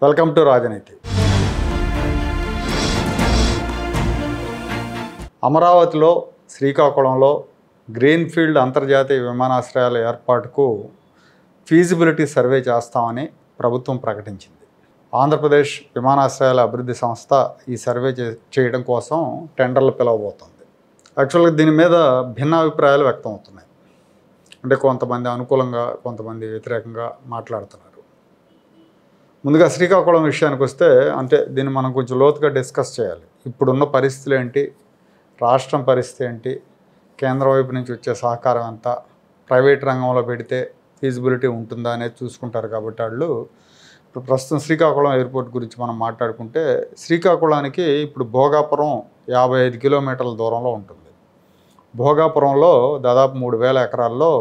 Welcome to రాజనీతి. అమరావతిలో శ్రీకాకుళంలో గ్రీన్ఫీల్డ్ అంతర్జాతీయ విమానాశ్రయాల ఏర్పాటుకు ఫీజిబిలిటీ సర్వే చేస్తామని ప్రభుత్వం ప్రకటించింది. ఆంధ్రప్రదేశ్ విమానాశ్రయాల అభివృద్ధి సంస్థ ఈ సర్వే చేయడం కోసం టెండర్లు పిలవబోతోంది. యాక్చువల్గా దీని మీద భిన్నాభిప్రాయాలు వ్యక్తం అవుతున్నాయి. అంటే కొంతమంది అనుకూలంగా, కొంతమంది వ్యతిరేకంగా మాట్లాడుతున్నారు. ముందుగా శ్రీకాకుళం విషయానికి వస్తే, అంటే దీన్ని మనం కొంచెం లోతుగా డిస్కస్ చేయాలి. ఇప్పుడున్న పరిస్థితులు ఏంటి, రాష్ట్రం పరిస్థితి ఏంటి, కేంద్రం వైపు నుంచి వచ్చే సహకారం ఎంత, ప్రైవేట్ రంగంలో పెడితే ఫీజిబిలిటీ ఉంటుందా అనేది చూసుకుంటారు. కాబట్టి వాళ్ళు ఇప్పుడు ప్రస్తుతం శ్రీకాకుళం ఎయిర్పోర్ట్ గురించి మనం మాట్లాడుకుంటే, శ్రీకాకుళానికి ఇప్పుడు భోగాపురం 55 కిలోమీటర్ల దూరంలో ఉంటుంది. భోగాపురంలో దాదాపు 3000 ఎకరాల్లో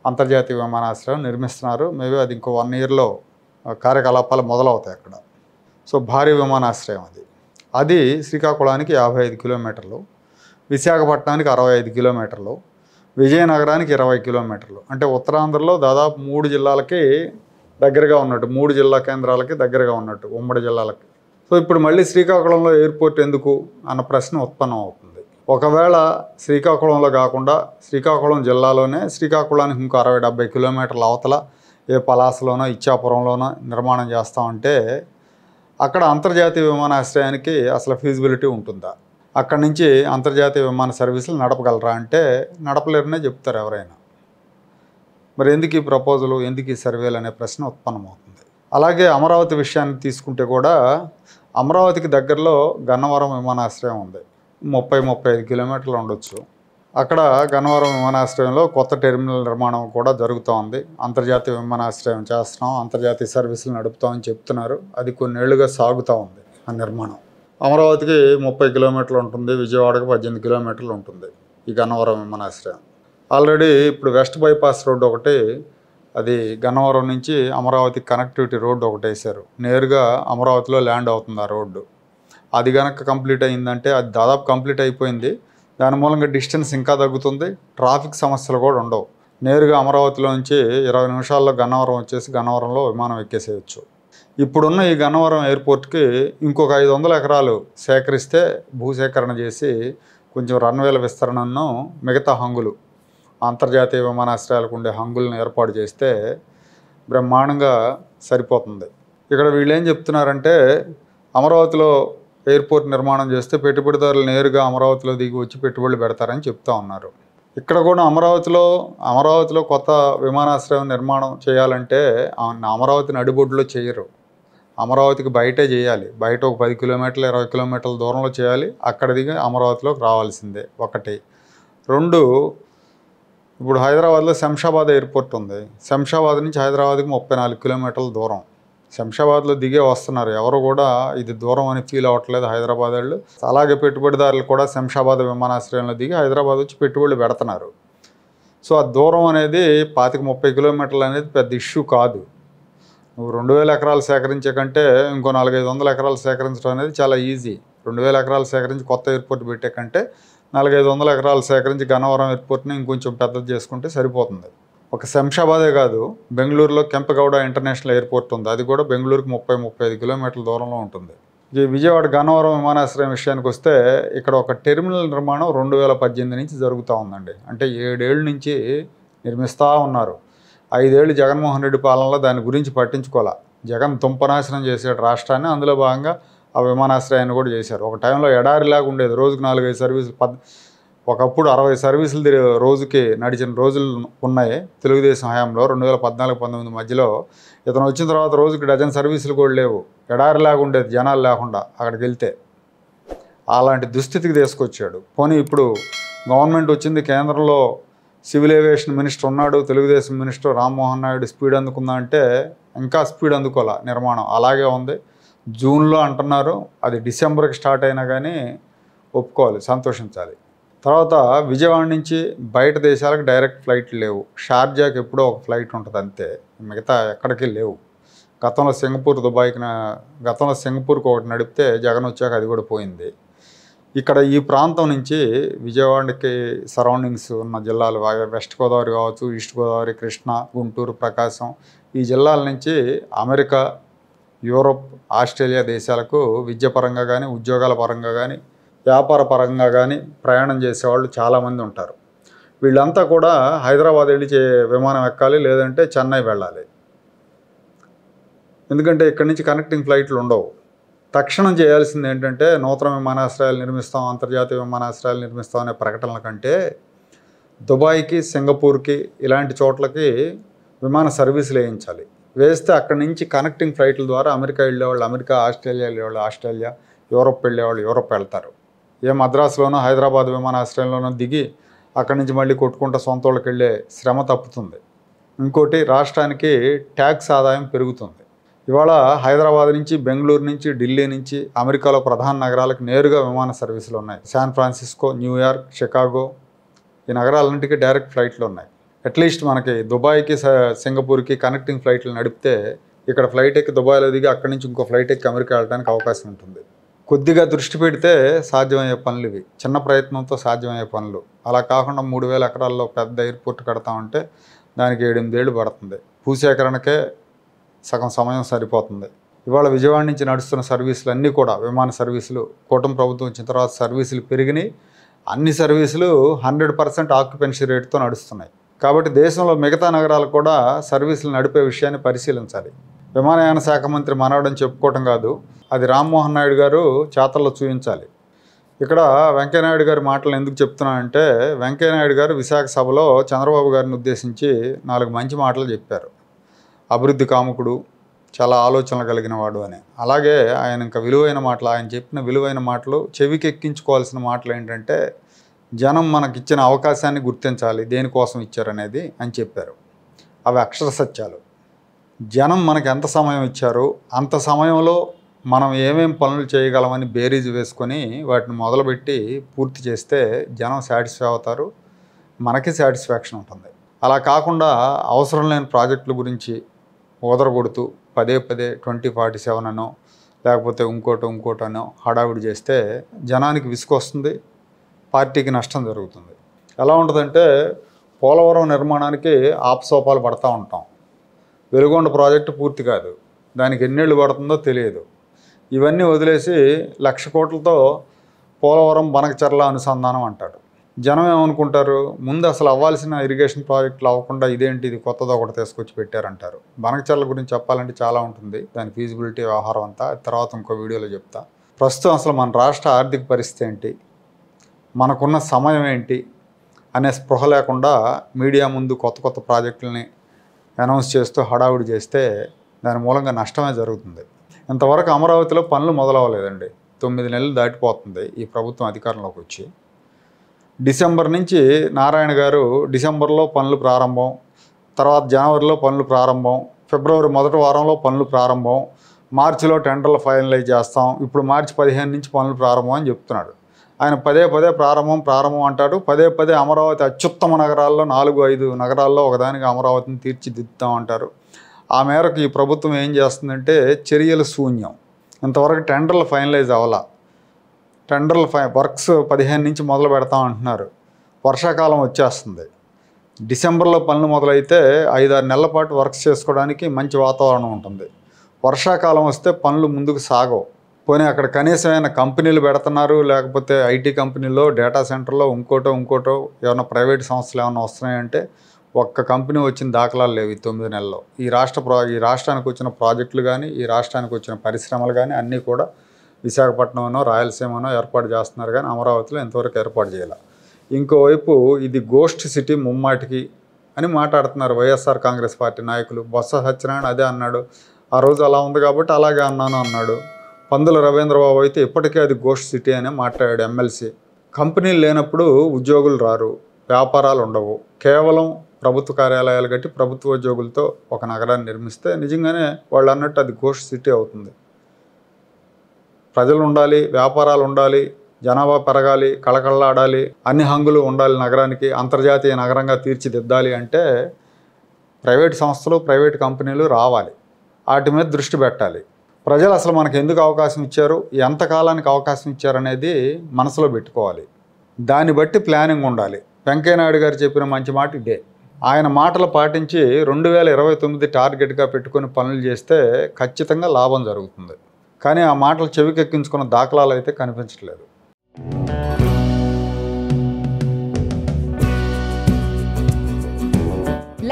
అంతర్జాతీయ విమానాశ్రయం నిర్మిస్తున్నారు. మేబీ అది ఇంకో 1 ఇయర్లో కార్యకలాపాలు మొదలవుతాయి అక్కడ. సో భారీ విమానాశ్రయం అది శ్రీకాకుళానికి 55 కిలోమీటర్లు, విశాఖపట్నానికి 65 కిలోమీటర్లు, విజయనగరానికి 20 కిలోమీటర్లు. అంటే ఉత్తరాంధ్రలో దాదాపు 3 జిల్లాలకి దగ్గరగా ఉన్నట్టు, 3 జిల్లా కేంద్రాలకి దగ్గరగా ఉన్నట్టు, ఉమ్మడి జిల్లాలకి. సో ఇప్పుడు మళ్ళీ శ్రీకాకుళంలో ఎయిర్పోర్ట్ ఎందుకు అన్న ప్రశ్న ఉత్పన్నం అవుతుంది. ఒకవేళ శ్రీకాకుళంలో కాకుండా శ్రీకాకుళం జిల్లాలోనే శ్రీకాకుళానికి ఇంకో 60-70 కిలోమీటర్ల అవతల ఏ పలాసలోనో ఇచ్చాపురంలోనో నిర్మాణం చేస్తామంటే అక్కడ అంతర్జాతీయ విమానాశ్రయానికి అసలు ఫీజిబిలిటీ ఉంటుందా? అక్కడి నుంచి అంతర్జాతీయ విమాన సర్వీసులు నడపగలరా అంటే నడపలేరనే చెప్తారు ఎవరైనా. మరి ఎందుకు ఈ ప్రపోజలు, ఎందుకు ఈ సర్వేలు అనే ప్రశ్న ఉత్పన్నమవుతుంది. అలాగే అమరావతి విషయాన్ని తీసుకుంటే కూడా అమరావతికి దగ్గరలో గన్నవరం విమానాశ్రయం ఉంది. 30-35 కిలోమీటర్లు ఉండొచ్చు. అక్కడ గన్నవరం విమానాశ్రయంలో కొత్త టెర్మినల్ నిర్మాణం కూడా జరుగుతూ ఉంది. అంతర్జాతీయ విమానాశ్రయం చేస్తున్నాం, అంతర్జాతీయ సర్వీసులు నడుపుతామని చెప్తున్నారు. అది కొన్నేళ్లుగా సాగుతూ ఉంది ఆ నిర్మాణం. అమరావతికి 30 కిలోమీటర్లు ఉంటుంది, విజయవాడకి 18 కిలోమీటర్లు ఉంటుంది ఈ గన్నవరం విమానాశ్రయం. ఆల్రెడీ ఇప్పుడు వెస్ట్ బైపాస్ రోడ్డు ఒకటి, అది గన్నవరం నుంచి అమరావతి కనెక్టివిటీ రోడ్డు ఒకటి వేశారు. నేరుగా అమరావతిలో ల్యాండ్ అవుతుంది ఆ రోడ్డు. అది కనుక కంప్లీట్ అయిందంటే, అది దాదాపు కంప్లీట్ అయిపోయింది. దాని మూలంగా డిస్టెన్స్ ఇంకా తగ్గుతుంది, ట్రాఫిక్ సమస్యలు కూడా ఉండవు. నేరుగా అమరావతిలో నుంచి 20 నిమిషాల్లో గన్నవరం వచ్చేసి గన్నవరంలో విమానం ఎక్కేసేయచ్చు. ఇప్పుడున్న ఈ గన్నవరం ఎయిర్పోర్ట్కి ఇంకొక 500 ఎకరాలు సేకరిస్తే, భూసేకరణ చేసి కొంచెం రన్వేల విస్తరణను, మిగతా హంగులు, అంతర్జాతీయ విమానాశ్రయాలకు ఉండే హంగులను ఏర్పాటు చేస్తే బ్రహ్మాండంగా సరిపోతుంది. ఇక్కడ వీళ్ళు ఏం చెప్తున్నారంటే, అమరావతిలో ఎయిర్పోర్ట్ నిర్మాణం చేస్తే పెట్టుబడిదారులు నేరుగా అమరావతిలో దిగి వచ్చి పెట్టుబడులు పెడతారని చెప్తా ఉన్నారు. ఇక్కడ కూడా అమరావతిలో కొత్త విమానాశ్రయం నిర్మాణం చేయాలంటే అమరావతి నడిబొడ్డులో చేయరు, అమరావతికి బయటే చేయాలి. బయట ఒక 10 కిలోమీటర్లు 20 కిలోమీటర్ల దూరంలో చేయాలి. అక్కడ దిగి అమరావతిలోకి రావాల్సిందే. 1. 2, ఇప్పుడు హైదరాబాద్లో శంషాబాద్ ఎయిర్పోర్ట్ ఉంది. శంషాబాద్ నుంచి హైదరాబాద్కి 34 కిలోమీటర్ల దూరం. శంషాబాద్లో దిగే వస్తున్నారు, ఎవరు కూడా ఇది దూరం అని ఫీల్ అవ్వట్లేదు హైదరాబాద్ వాళ్ళు. అలాగే పెట్టుబడిదారులు కూడా శంషాబాద్ విమానాశ్రయంలో దిగి హైదరాబాద్ వచ్చి పెట్టుబడులు పెడుతున్నారు. సో ఆ దూరం అనేది 25-30 కిలోమీటర్లు అనేది పెద్ద ఇష్యూ కాదు. నువ్వు 2000 ఎకరాలు సేకరించే కంటే ఇంకో 400-500 ఎకరాలు సేకరించడం అనేది చాలా ఈజీ. 2000 ఎకరాలు సేకరించి కొత్త ఎయిర్పోర్ట్ పెట్టే కంటే 400-500 ఎకరాలు సేకరించి గన్నవరం ఎయిర్పోర్ట్ని ఇంకొంచెం పెద్దది చేసుకుంటే సరిపోతుంది. ఒక శంషాబాదే కాదు, బెంగళూరులో కెంపగౌడ ఇంటర్నేషనల్ ఎయిర్పోర్ట్ ఉంది. అది కూడా బెంగళూరుకి 30-35 కిలోమీటర్ల దూరంలో ఉంటుంది. ఈ విజయవాడ గన్నవరం విమానాశ్రయం విషయానికి వస్తే, ఇక్కడ ఒక టెర్మినల్ నిర్మాణం 2018 నుంచి జరుగుతూ ఉందండి. అంటే 7 ఏళ్ళ నుంచి నిర్మిస్తూ ఉన్నారు. 5 ఏళ్ళు జగన్మోహన్ రెడ్డి పాలనలో దాని గురించి పట్టించుకోవాలా. జగన్ తుంపనాశనం చేసాడు రాష్ట్రాన్ని. అందులో భాగంగా ఆ విమానాశ్రయాన్ని కూడా చేశారు. ఒక టైంలో ఎడారిలాగా ఉండేది, రోజుకు 4-5 సర్వీసులు. ఒకప్పుడు 60 సర్వీసులు రోజుకి నడిచిన రోజులు ఉన్నాయి తెలుగుదేశం హయాంలో. 2014-19 మధ్యలో ఇతను వచ్చిన తర్వాత రోజుకి డజన్ సర్వీసులు కూడా లేవు. ఎడారిలాగా ఉండేది జనాలు లేకుండా అక్కడికి వెళ్తే. అలాంటి దుస్థితికి తీసుకొచ్చాడు. పోనీ ఇప్పుడు గవర్నమెంట్ వచ్చింది, కేంద్రంలో సివిల్ ఏవియేషన్ మినిస్టర్ ఉన్నాడు, తెలుగుదేశం మినిస్టర్ రామ్మోహన్ నాయుడు. స్పీడ్ అందుకుందా అంటే ఇంకా స్పీడ్ అందుకోవాలా, నిర్మాణం అలాగే ఉంది. జూన్లో అంటున్నారు, అది డిసెంబర్కి స్టార్ట్ అయినా కానీ ఒప్పుకోవాలి, సంతోషించాలి. తర్వాత విజయవాడ నుంచి బయట దేశాలకు డైరెక్ట్ ఫ్లైట్లు లేవు. షార్జాకి ఎప్పుడో ఒక ఫ్లైట్ ఉంటుంది అంతే, మిగతా ఎక్కడికి లేవు. గతంలో సింగపూర్కి ఒకటి నడిపితే జగన్ వచ్చాక అది కూడా పోయింది. ఇక్కడ ఈ ప్రాంతం నుంచి విజయవాడకి సరౌండింగ్స్ ఉన్న జిల్లాలు, వెస్ట్ గోదావరి కావచ్చు, ఈస్ట్ గోదావరి, కృష్ణా, గుంటూరు, ప్రకాశం, ఈ జిల్లాల నుంచి అమెరికా, యూరోప్, ఆస్ట్రేలియా దేశాలకు విద్యపరంగా కానీ, ఉద్యోగాల పరంగా కానీ, వ్యాపార పరంగా కానీ ప్రయాణం చేసేవాళ్ళు చాలామంది ఉంటారు. వీళ్ళంతా కూడా హైదరాబాద్ వెళ్ళి విమానం ఎక్కాలి, లేదంటే చెన్నై వెళ్ళాలి. ఎందుకంటే ఇక్కడి నుంచి కనెక్టింగ్ ఫ్లైట్లు ఉండవు. తక్షణం చేయాల్సింది ఏంటంటే నూతన విమానాశ్రయాలు నిర్మిస్తాం, అంతర్జాతీయ విమానాశ్రయాలు నిర్మిస్తాం అనే ప్రకటనల కంటే దుబాయ్కి, సింగపూర్కి ఇలాంటి చోట్లకి విమాన సర్వీసులు వేయించాలి. వేస్తే అక్కడి నుంచి కనెక్టింగ్ ఫ్లైట్ల ద్వారా అమెరికా వెళ్ళేవాళ్ళు అమెరికా, ఆస్ట్రేలియా వెళ్ళేవాళ్ళు ఆస్ట్రేలియా, యూరోప్ వెళ్ళేవాళ్ళు యూరోప్ వెళ్తారు. మద్రాసులోనో హైదరాబాద్ విమానాశ్రయంలోనో దిగి అక్కడి నుంచి మళ్ళీ కొట్టుకుంటూ సొంత వాళ్ళకి వెళ్ళే శ్రమ తప్పుతుంది. ఇంకోటి, రాష్ట్రానికి ట్యాక్స్ ఆదాయం పెరుగుతుంది. ఇవాళ హైదరాబాద్ నుంచి, బెంగళూరు నుంచి, ఢిల్లీ నుంచి అమెరికాలో ప్రధాన నగరాలకు నేరుగా విమాన సర్వీసులు ఉన్నాయి. శాన్ ఫ్రాన్సిస్కో, న్యూయార్క్, షికాగో ఈ నగరాలన్నింటికి డైరెక్ట్ ఫ్లైట్లు ఉన్నాయి. అట్లీస్ట్ మనకి దుబాయ్కి, సింగపూర్కి కనెక్టింగ్ ఫ్లైట్లు నడిపితే ఇక్కడ ఫ్లైట్ ఎక్కి దుబాయ్లో దిగి అక్కడి నుంచి ఇంకో ఫ్లైట్ ఎక్కి అమెరికా వెళ్ళడానికి అవకాశం ఉంటుంది. కొద్దిగా దృష్టి పెడితే సాధ్యమయ్యే పనులు ఇవి, చిన్న ప్రయత్నంతో సాధ్యమయ్యే పనులు. అలా కాకుండా 3000 ఎకరాల్లో పెద్ద ఎయిర్పోర్ట్ కడతామంటే దానికి 7-8 ఏళ్ళు పడుతుంది. భూసేకరణకే సగం సమయం సరిపోతుంది. ఇవాళ విజయవాడ నుంచి నడుస్తున్న సర్వీసులు అన్నీ కూడా విమాన సర్వీసులు కూటమి ప్రభుత్వం వచ్చిన తర్వాత సర్వీసులు పెరిగినాయి. అన్ని సర్వీసులు 100% ఆక్యుపెన్సీ రేటుతో నడుస్తున్నాయి. కాబట్టి దేశంలో మిగతా నగరాలు కూడా సర్వీసులు నడిపే విషయాన్ని పరిశీలించాలి. విమానయాన శాఖ మంత్రి మనవడని చెప్పుకోవటం కాదు, అది రామ్మోహన్ నాయుడు గారు చేతల్లో చూపించాలి. ఇక్కడ వెంకయ్యనాయుడు గారి మాటలు ఎందుకు చెప్తున్నానంటే, వెంకయ్యనాయుడు గారు విశాఖ సభలో చంద్రబాబు గారిని ఉద్దేశించి 4 మంచి మాటలు చెప్పారు. అభివృద్ధి కాముకుడు, చాలా ఆలోచనలు కలిగిన వాడు అని. అలాగే ఆయన ఇంకా విలువైన మాటలు, ఆయన చెప్పిన విలువైన మాటలు, చెవికి ఎక్కించుకోవాల్సిన మాటలు ఏంటంటే, జనం మనకిచ్చిన అవకాశాన్ని గుర్తించాలి, దేనికోసం ఇచ్చారనేది అని చెప్పారు. అవి అక్షర సత్యాలు. జనం మనకు ఎంత సమయం ఇచ్చారో అంత సమయంలో మనం ఏమేం పనులు చేయగలమని బేరీజు వేసుకొని వాటిని మొదలుపెట్టి పూర్తి చేస్తే జనం సాటిస్ఫై అవుతారు, మనకి సాటిస్ఫాక్షన్ ఉంటుంది. అలా కాకుండా అవసరం లేని ప్రాజెక్టుల గురించి ఓదరగొడుతూ పదే 2047 అనో లేకపోతే ఇంకోటనో హడావిడి చేస్తే జనానికి విసుకొస్తుంది, పార్టీకి నష్టం జరుగుతుంది. ఎలా ఉంటుందంటే, పోలవరం నిర్మాణానికి ఆపసోపాలు పడతా ఉంటాం. వెలుగొండ ప్రాజెక్టు పూర్తి కాదు, దానికి ఎన్నేళ్ళు పడుతుందో తెలియదు. ఇవన్నీ వదిలేసి 1,00,000 కోట్లతో పోలవరం బనకచర్ల అనుసంధానం అంటాడు. జనం ఏమనుకుంటారు, ముందు అసలు అవ్వాల్సిన ఇరిగేషన్ ప్రాజెక్టులు అవ్వకుండా ఇదేంటి ఇది కొత్తదో ఒకటి తీసుకొచ్చి పెట్టారంటారు. బనకచర్ల గురించి చెప్పాలంటే చాలా ఉంటుంది, దాని ఫీజిబిలిటీ వ్యవహారం అంతా తర్వాత ఇంకో వీడియోలో చెప్తా. ప్రస్తుతం అసలు మన రాష్ట్ర ఆర్థిక పరిస్థితి ఏంటి, మనకున్న సమయం ఏంటి అనే స్పృహ లేకుండా మీడియా ముందు కొత్త ప్రాజెక్టులని అనౌన్స్ చేస్తూ హడావుడి చేస్తే దాని మూలంగా నష్టమే జరుగుతుంది. ఇంతవరకు అమరావతిలో పనులు మొదలవ్వలేదండి. 9 నెలలు దాటిపోతుంది ఈ ప్రభుత్వం అధికారంలోకి వచ్చి. డిసెంబర్ నుంచి నారాయణ గారు డిసెంబర్లో పనులు ప్రారంభం, తర్వాత జనవరిలో పనులు ప్రారంభం, ఫిబ్రవరి మొదటి వారంలో పనులు ప్రారంభం, మార్చిలో టెండర్లు ఫైనలైజ్ చేస్తాం, ఇప్పుడు మార్చి 15 నుంచి పనులు ప్రారంభం అని చెప్తున్నాడు. ఆయన పదే ప్రారంభం అంటాడు. పదే అమరావతి అత్యుత్తమ నగరాల్లో 4-5 నగరాల్లో ఒకదానికి అమరావతిని తీర్చిదిద్దుతాం అంటారు. ఆ మేరకు ఈ ప్రభుత్వం ఏం చేస్తుందంటే చర్యలు శూన్యం. ఇంతవరకు టెండర్లు ఫైనలైజ్ అవ్వాల. వర్క్స్ 15 నుంచి మొదలు పెడతాం అంటున్నారు. వర్షాకాలం వచ్చేస్తుంది. డిసెంబర్లో పనులు మొదలైతే 5-6 నెలల పాటు వర్క్స్ చేసుకోవడానికి మంచి వాతావరణం ఉంటుంది. వర్షాకాలం వస్తే పనులు ముందుకు సాగవు. పోనీ అక్కడ కనీసమైన కంపెనీలు పెడుతున్నారు, లేకపోతే ఐటీ కంపెనీలో, డేటా సెంటర్లో ఇంకోటో ఏమైనా ప్రైవేట్ సంస్థలు ఏమైనా వస్తున్నాయంటే ఒక్క కంపెనీ వచ్చిన దాఖలాలు లేవు ఈ 9 నెలల్లో. ఈ రాష్ట్రానికి వచ్చిన ప్రాజెక్టులు కానీ, ఈ రాష్ట్రానికి వచ్చిన పరిశ్రమలు కానీ అన్నీ కూడా విశాఖపట్నంలో, రాయలసీమనో ఏర్పాటు చేస్తున్నారు కానీ అమరావతిలో ఇంతవరకు ఏర్పాటు చేయాలి. ఇంకోవైపు ఇది గోస్ట్ సిటీ ముమ్మాటికి అని మాట్లాడుతున్నారు వైఎస్ఆర్ కాంగ్రెస్ పార్టీ నాయకులు. బొత్స సత్యనారాయణ అదే అన్నాడు, ఆ రోజు అలా ఉంది కాబట్టి అలాగే అన్నాను అన్నాడు. పందుల రవీంద్రబాబు అయితే ఇప్పటికే అది గోస్ట్ సిటీ అనే మాట్లాడాడు ఎమ్మెల్సీ. కంపెనీలు లేనప్పుడు ఉద్యోగులు రారు, వ్యాపారాలు ఉండవు. కేవలం ప్రభుత్వ కార్యాలయాలు కట్టి ప్రభుత్వ ఉద్యోగులతో ఒక నగరాన్ని నిర్మిస్తే నిజంగానే వాళ్ళు అన్నట్టు అది గోస్ట్ సిటీ అవుతుంది. ప్రజలు ఉండాలి, వ్యాపారాలు ఉండాలి, జనాభా పెరగాలి, కళకళలాడాలి, అన్ని హంగులు ఉండాలి నగరానికి, అంతర్జాతీయ నగరంగా తీర్చిదిద్దాలి అంటే ప్రైవేట్ సంస్థలు, ప్రైవేట్ కంపెనీలు రావాలి. వాటి మీద దృష్టి పెట్టాలి. ప్రజలు అసలు మనకు ఎందుకు అవకాశం ఇచ్చారు, ఎంతకాలానికి అవకాశం ఇచ్చారనేది మనసులో పెట్టుకోవాలి. దాన్ని బట్టి ప్లానింగ్ ఉండాలి. వెంకయ్యనాయుడు గారు చెప్పిన మంచి మాట ఇదే. ఆయన మాటలు పాటించి 2029 టార్గెట్గా పెట్టుకొని పనులు చేస్తే ఖచ్చితంగా లాభం జరుగుతుంది. కానీ ఆ మాటలు చెవికెక్కించుకున్న దాఖలాలు అయితే కనిపించట్లేదు.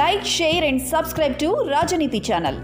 Like, share and subscribe to Rajaniti channel.